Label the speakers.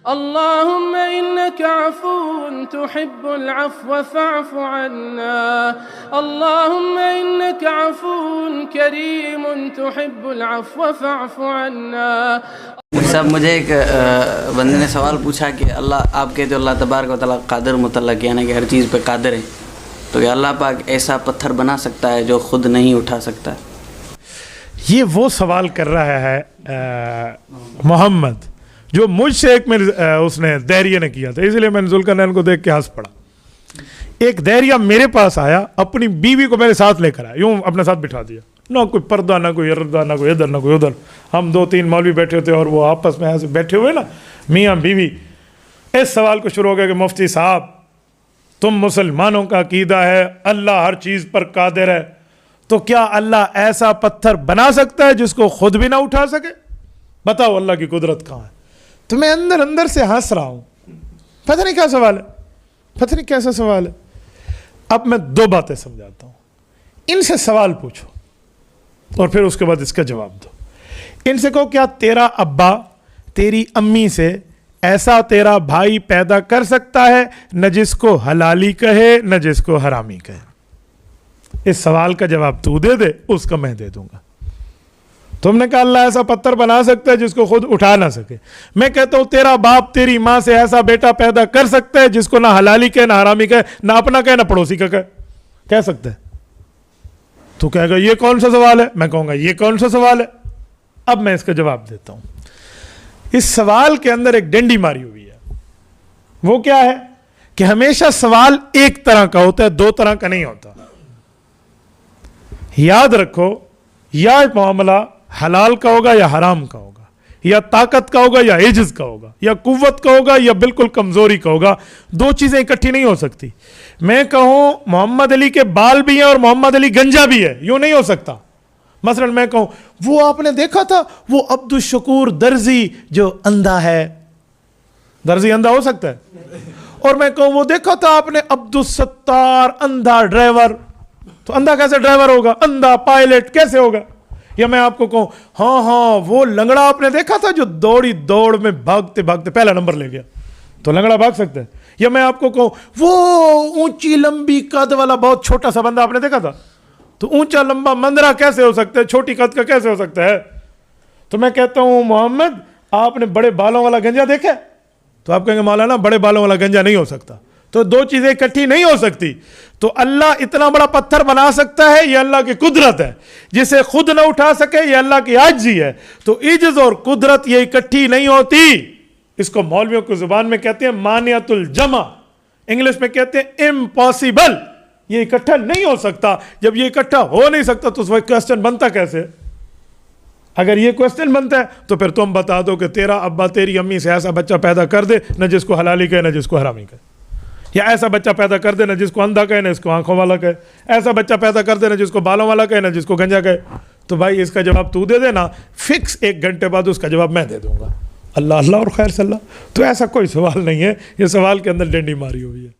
Speaker 1: اللهم إنك عفو تحب العفو فاعف عنا اللهم إنك عفو كريم تحب العفو فاعف عنا.
Speaker 2: صاحب مجھے ایک بندے نے سوال پوچھا کہ اللہ آپ کہتے ہو اللہ تبارک و تعالیٰ قادر مطلق یعنی کہ ہر چیز پہ قادر ہے، تو کیا اللہ پاک ایسا پتھر بنا سکتا ہے جو خود نہیں اٹھا سکتا؟
Speaker 3: یہ وہ سوال کر رہا ہے محمد جو مجھ سے ایک اس نے دہریہ نے کیا تھا، اس لیے میں نے ذوالقرنین کو دیکھ کے ہنس پڑا. ایک دہریہ میرے پاس آیا، اپنی بیوی کو میرے ساتھ لے کر آیا، یوں اپنے ساتھ بٹھا دیا، نہ کوئی پردہ نہ کوئی ردہ نہ کوئی ادھر نہ کوئی ادھر. ہم 2-3 مولوی بیٹھے ہوتے اور وہ آپس میں ایسے بیٹھے ہوئے نا میاں بیوی. اس سوال کو شروع ہو گیا کہ مفتی صاحب تم مسلمانوں کا عقیدہ ہے اللہ ہر چیز پر قادر ہے، تو کیا اللہ ایسا پتھر بنا سکتا ہے جس کو خود بھی نہ اٹھا سکے؟ بتاؤ اللہ کی قدرت کہاں ہے؟ تو میں اندر سے ہنس رہا ہوں، پتہ نہیں کیا سوال ہے، پتہ نہیں کیسا سوال ہے. اب میں 2 باتیں سمجھاتا ہوں. ان سے سوال پوچھو اور پھر اس کے بعد اس کا جواب دو. ان سے کہو کیا تیرا ابا تیری امی سے ایسا تیرا بھائی پیدا کر سکتا ہے نہ جس کو حلالی کہے نہ جس کو حرامی کہے؟ اس سوال کا جواب تو دے دے، اس کا میں دے دوں گا. تم نے کہا اللہ ایسا پتھر بنا سکتا ہے جس کو خود اٹھا نہ سکے. میں کہتا ہوں تیرا باپ تیری ماں سے ایسا بیٹا پیدا کر سکتا ہے جس کو نہ حلالی کہے نہ حرامی کہے، نہ اپنا کہے نہ پڑوسی کا کہہ سکتا ہے؟ تو کہے گا یہ کون سا سوال ہے؟ میں کہوں گا یہ کون سا سوال ہے؟ اب میں اس کا جواب دیتا ہوں. اس سوال کے اندر ایک ڈنڈی ماری ہوئی ہے. وہ کیا ہے کہ ہمیشہ سوال ایک طرح کا ہوتا ہے، 2 طرح کا نہیں ہوتا. یاد رکھو، یا معاملہ حلال کا ہوگا یا حرام کا ہوگا، یا طاقت کا ہوگا یا عجز کا ہوگا، یا قوت کا ہوگا یا بالکل کمزوری کا ہوگا. 2 چیزیں اکٹھی نہیں ہو سکتی. میں کہوں محمد علی کے بال بھی ہیں اور محمد علی گنجا بھی ہے، یوں نہیں ہو سکتا. مثلا میں کہوں وہ آپ نے دیکھا تھا وہ عبد الشکور درزی جو اندھا ہے، درزی اندھا ہو سکتا ہے؟ اور میں کہوں وہ دیکھا تھا آپ نے عبد الستار اندھا ڈرائیور، تو اندھا کیسے ڈرائیور ہوگا؟ اندھا پائلٹ کیسے ہوگا؟ یا میں آپ کو کہوں ہاں وہ لنگڑا آپ نے دیکھا تھا جو دوڑ میں بھاگتے بھاگتے پہلا نمبر لے گیا، تو لنگڑا بھاگ سکتا ہے؟ یا میں آپ کو کہوں وہ اونچی لمبی قد والا بہت چھوٹا سا بندہ آپ نے دیکھا تھا، تو اونچا لمبا مندرہ کیسے ہو سکتا ہے؟ چھوٹی قد کا کیسے ہو سکتا ہے؟ تو میں کہتا ہوں محمد آپ نے بڑے بالوں والا گنجا دیکھا ہے؟ تو آپ کہیں گے مولانا بڑے بالوں والا گنجا نہیں ہو سکتا. تو 2 چیزیں اکٹھی نہیں ہو سکتی. تو اللہ اتنا بڑا پتھر بنا سکتا ہے، یہ اللہ کی قدرت ہے. جسے خود نہ اٹھا سکے یہ اللہ کی عاجزی ہے. تو عجز اور قدرت یہ اکٹھی نہیں ہوتی. اس کو مولویوں کی زبان میں کہتے ہیں مانعۃ الجمع، انگلش میں کہتے ہیں امپاسبل. یہ اکٹھا نہیں ہو سکتا. جب یہ اکٹھا ہو نہیں سکتا تو وہ کوسچن بنتا کیسے؟ اگر یہ کوسچن بنتا ہے تو پھر تم بتا دو کہ تیرا ابا تیری امی سے ایسا بچہ پیدا کر دے نہ جس کو حلالی کہے نہ جس کو حرامی کہے، یا ایسا بچہ پیدا کر دے نہ جس کو اندھا کہے نہ جس کو آنکھوں والا کہے، ایسا بچہ پیدا کر دے نہ جس کو بالوں والا کہے نہ جس کو گنجا کہے. تو بھائی اس کا جواب تو دے دینا، فکس 1 گھنٹے بعد اس کا جواب میں دے دوں گا. اللہ اور خیر صلی اللہ. تو ایسا کوئی سوال نہیں ہے، یہ سوال کے اندر ڈنڈی ماری ہوئی ہے.